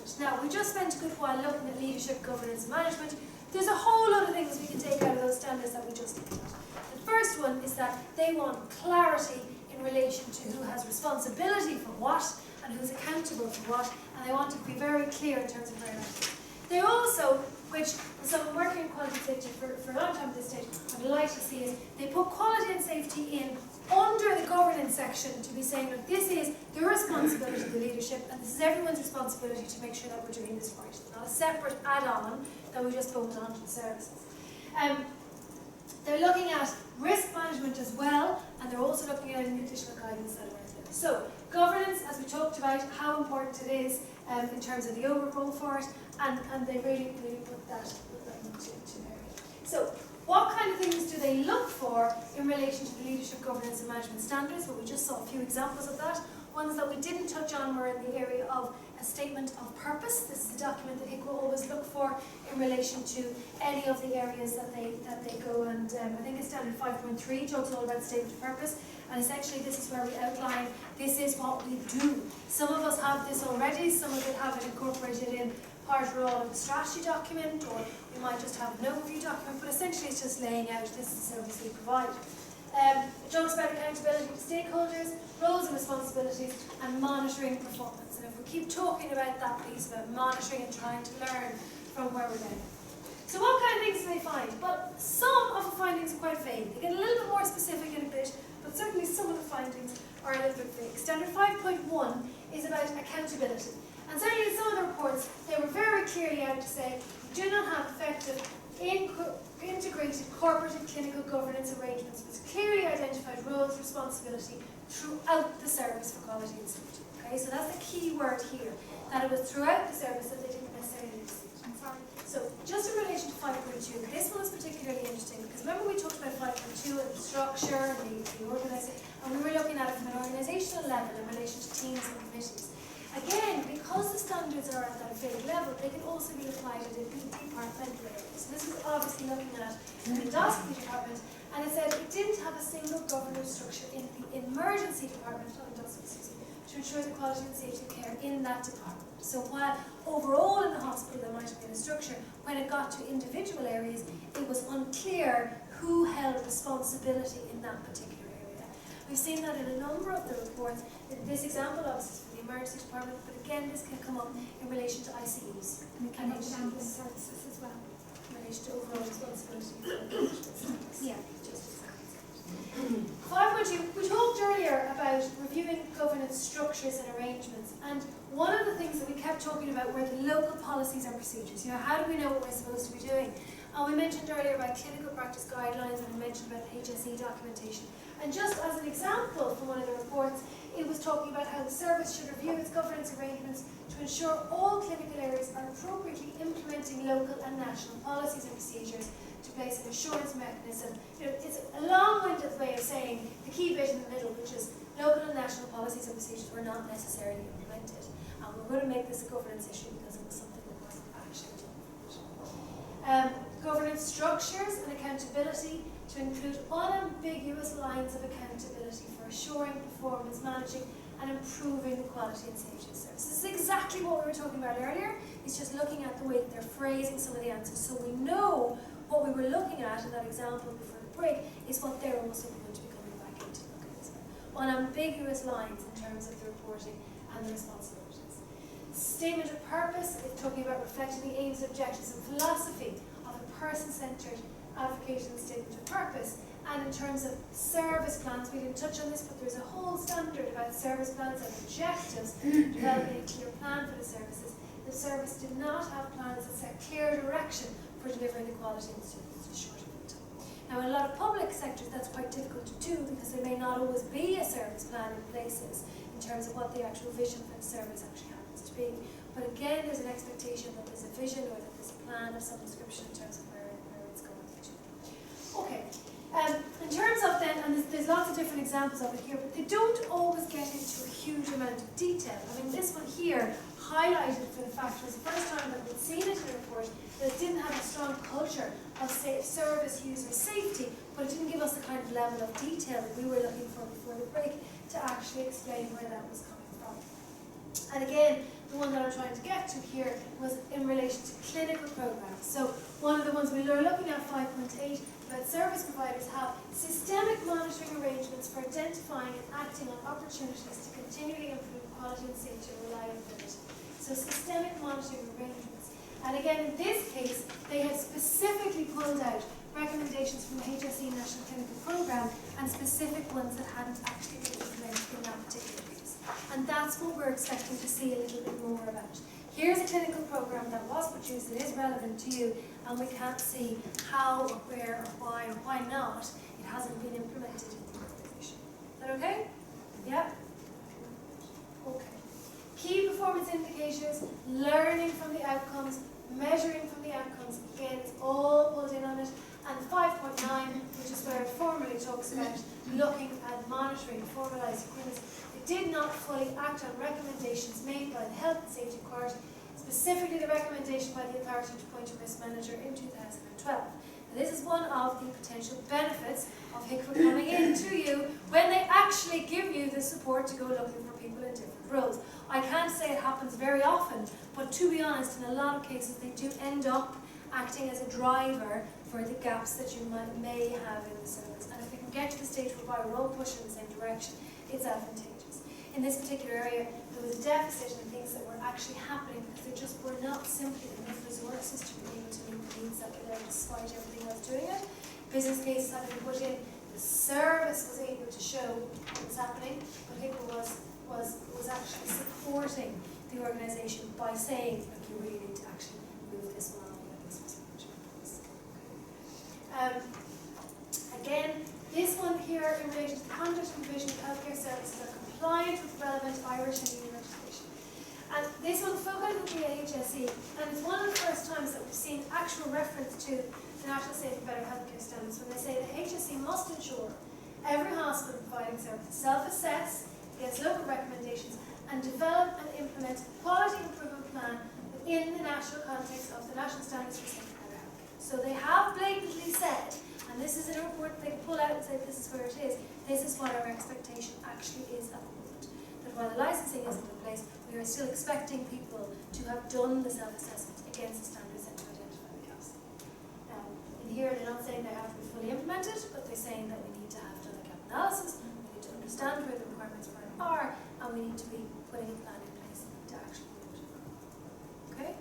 management. Now, we just spent a good while looking at leadership, governance and management. There's a whole lot of things we can take out of those standards that we just looked at. The first one is that they want clarity in relation to who has responsibility for what and who's accountable for what, and they want to be very clear in terms of where that is. They also, which someone working in quality and safety for a long time at this stage, I'm delighted to see is they put quality and safety in under the governance section to be saying, look, this is the responsibility of the leadership and this is everyone's responsibility to make sure that we're doing this right. It's not a separate add-on that we just bolt onto the services. They're looking at risk management as well, and they're also looking at any additional guidance that are out there. So, governance, as we talked about, how important it is in terms of the overall for it, and they really put that into area. So, what kind of things do they look for in relation to the leadership, governance and management standards? Well, we just saw a few examples of that. Ones that we didn't touch on were in the area of a statement of purpose. This is a document that HIQA always look for in relation to any of the areas that they go, and I think it's standard 5.3 talks all about statement of purpose, and essentially this is where we outline this is what we do. Some of us have this already, some of it have it incorporated in part or all of the strategy document, or we might just have an overview document, but essentially it's just laying out this is the service we provide. It talks about accountability to stakeholders, roles and responsibilities, and monitoring performance. And if we keep talking about that piece about monitoring and trying to learn from where we're going. So what kind of things do they find? Well, some of the findings are quite vague. They get a little bit more specific in a bit, but certainly some of the findings are a little bit vague. Standard 5.1 is about accountability. And certainly in some of the reports, they were very clearly out to say, do not have effective integrated corporate and clinical governance arrangements with clearly identified roles, responsibility throughout the service for quality and safety. Okay, so that's the key word here, that it was throughout the service that they didn't necessarily see. So just in relation to 5.2, this one is particularly interesting because remember we talked about 5.2 and the structure and the organisation, and we were looking at it from an organisational level in relation to teams and committees. Again, because the standards are at that vague level, they can also be applied at a departmental area. So this is obviously looking at an endoscopy department, and it said it didn't have a single governance structure in the emergency department, not endoscopy, to ensure the quality and safety of care in that department. So while overall in the hospital there might have been a structure, when it got to individual areas, it was unclear who held responsibility in that particular area. We've seen that in a number of the reports. This example obviously is for the emergency department, but again this can come up in relation to ICUs and ambulance services as well. In relation to overall responsibility for yeah. 5.2, we talked earlier about reviewing governance structures and arrangements, and one of the things that we kept talking about were the local policies and procedures. You know, how do we know what we're supposed to be doing? And we mentioned earlier about clinical practice guidelines, and we mentioned about the HSE documentation. And just as an example from one of the reports, it was talking about how the service should review its governance arrangements to ensure all clinical areas are appropriately implementing local and national policies and procedures to place an assurance mechanism. You know, it's a long-winded way of saying the key bit in the middle, which is local and national policies and procedures were not necessarily implemented. And we're going to make this a governance issue because it was something that wasn't actually done. Governance structures and accountability to include unambiguous lines of accountability for assuring performance, managing and improving the quality and safety of service. This is exactly what we were talking about earlier. It's just looking at the way that they're phrasing some of the answers. So we know what we were looking at in that example before the break is what they're also going to be coming back into looking as well. Unambiguous lines in terms of the reporting and the responsibilities. Statement of purpose is talking about reflecting the aims, objectives and philosophy of a person-centred advocating statement of purpose. And in terms of service plans, we didn't touch on this, but there's a whole standard about service plans and objectives, developing a clear plan for the services. The service did not have plans that set clear direction for delivering the quality and service in short of time. Now, in a lot of public sectors, that's quite difficult to do because there may not always be a service plan in places in terms of what the actual vision for the service actually happens to be. But again, there's an expectation that there's a vision or that there's a plan of some description in terms of where it's going to. Okay. In terms of then, and there's lots of different examples of it here, but they don't always get into a huge amount of detail. I mean, this one here highlighted for the fact it was the first time that we'd seen it in a report that it didn't have a strong culture of service user safety, but it didn't give us the kind of level of detail that we were looking for before the break to actually explain where that was coming from. And again, the one that I'm trying to get to here was in relation to clinical programs. So one of the ones we were looking at, 5.8, about service providers have systemic monitoring arrangements for identifying and acting on opportunities to continually improve quality and safety and reliability. So systemic monitoring arrangements. And again, in this case, they had specifically pulled out recommendations from the HSE National Clinical Programme and specific ones that hadn't actually been implemented in that particular case. And that's what we're expecting to see a little bit more about. Here's a clinical programme that was produced that is relevant to you, and we can't see how or where or why not it hasn't been implemented in the organisation. Is that okay? Yeah? Okay. Key performance indicators, learning from the outcomes, measuring from the outcomes. Again, it's all pulled in on it. And 5.9, which is where it formally talks about looking at monitoring formalised agreements. It did not fully act on recommendations made by the Health and Safety Court, specifically the recommendation by the authority to appoint a risk manager in 2012. And this is one of the potential benefits of HIQA coming in to you when they actually give you the support to go looking for people in different roles. I can't say it happens very often, but to be honest, in a lot of cases they do end up acting as a driver for the gaps that you may have in the service. And if we can get to the stage whereby we're all pushing in the same direction, it's advantageous. In this particular area, there was a deficit in things that were actually happening because there just were not simply enough resources to be able to meet the needs that were there despite everything else doing it. Business cases had to be put in. The service was able to show what was happening, but HIQA was actually supporting the organisation by saying, look, you really need to actually move this one on and get this responsibility. Again, this one here in relation to the conduct and provision of healthcare services are compliant with relevant Irish and EU legislation. And this one focused on the HSE, and it's one of the first times that we've seen actual reference to the National Safe and Better Healthcare Standards when they say the HSE must ensure every hospital providing services self-assess against local recommendations and develop and implement a quality improvement plan within the national context of the National Standards for Safe and Better Healthcare. So they have blatantly said, and this is a report they can pull out and say this is where it is, this is what our expectation actually is at the moment. That while the licensing isn't in place, we are still expecting people to have done the self-assessment against the standards and to identify the gaps. Now, in here they're not saying they have to be fully implemented, but they're saying that we need to have done a gap analysis, we need to understand where the requirements for it are, and we need to be putting a plan in place to actually do it. Okay?